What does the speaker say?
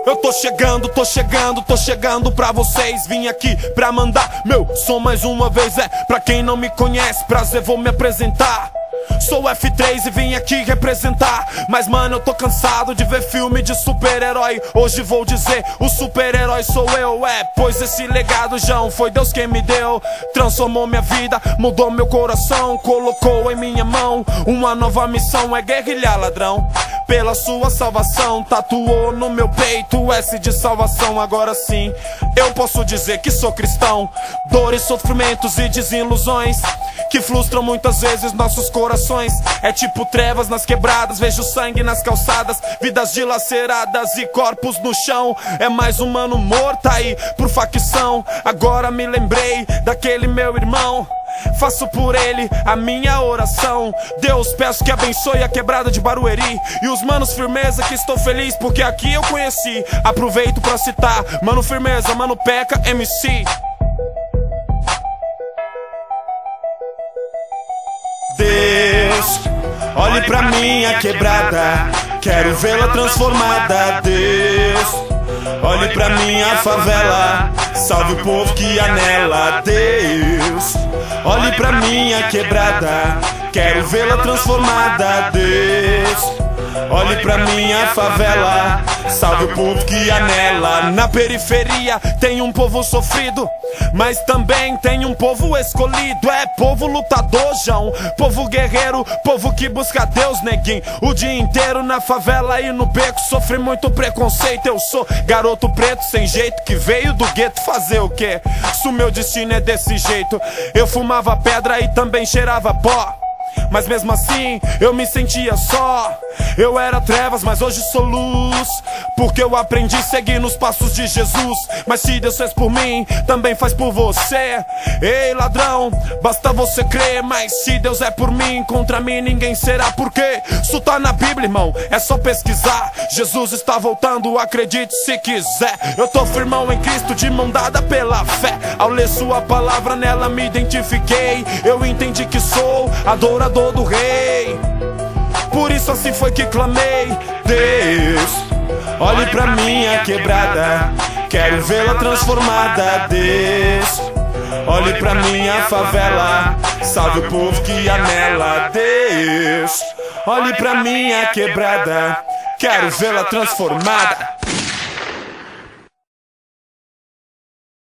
Eu tô chegando pra vocês. Vim aqui pra mandar meu som mais uma vez. Pra quem não me conhece, prazer, vou me apresentar. Sou F3 e vim aqui representar. Mas mano, eu tô cansado de ver filme de super-herói. Hoje vou dizer, o super-herói sou eu. Pois esse legado já foi Deus quem me deu. Transformou minha vida, mudou meu coração. Colocou em minha mão uma nova missão, é guerrilhar ladrão pela sua salvação. Tatuou no meu peito S de salvação. Agora sim, eu posso dizer que sou cristão. Dores, sofrimentos e desilusões que frustram muitas vezes nossos corações. É tipo trevas nas quebradas, vejo sangue nas calçadas, vidas dilaceradas e corpos no chão. É mais um mano morto aí por facção. Agora me lembrei daquele meu irmão, faço por ele a minha oração. Deus, peço que abençoe a quebrada de Barueri e os manos firmeza, que estou feliz porque aqui eu conheci. Aproveito pra citar Mano Firmeza, Mano Peca, MC. Deus, olhe pra minha quebrada, quero vê-la transformada. Deus, olhe pra minha favela, salve o povo que há nela. Deus, olhe pra minha quebrada, quero vê-la transformada. Deus, olhe pra minha favela, salve o povo que há nela. Na periferia tem um povo sofrido, mas também tem um povo escolhido. É povo lutador, João, povo guerreiro, povo que busca Deus, neguinho. O dia inteiro na favela e no beco, sofri muito preconceito. Eu sou garoto preto sem jeito, que veio do gueto fazer o quê? Se o meu destino é desse jeito. Eu fumava pedra e também cheirava pó, mas mesmo assim eu me sentia só. Eu era trevas, mas hoje sou luz, porque eu aprendi a seguir nos passos de Jesus. Mas se Deus fez por mim, também faz por você. Ei ladrão, basta você crer. Mas se Deus é por mim, contra mim ninguém será. Porque isso tá na Bíblia, irmão, é só pesquisar. Jesus está voltando, acredite se quiser. Eu tô firmão em Cristo, de mão dada pela fé. Ao ler sua palavra, nela me identifiquei. Eu entendi que sou adorador do Rei, por isso assim foi que clamei. Deus, olhe pra minha quebrada, quero vê-la transformada. Deus, olhe pra minha favela, salve o povo que há nela. Deus, olhe pra minha quebrada, quero vê-la transformada.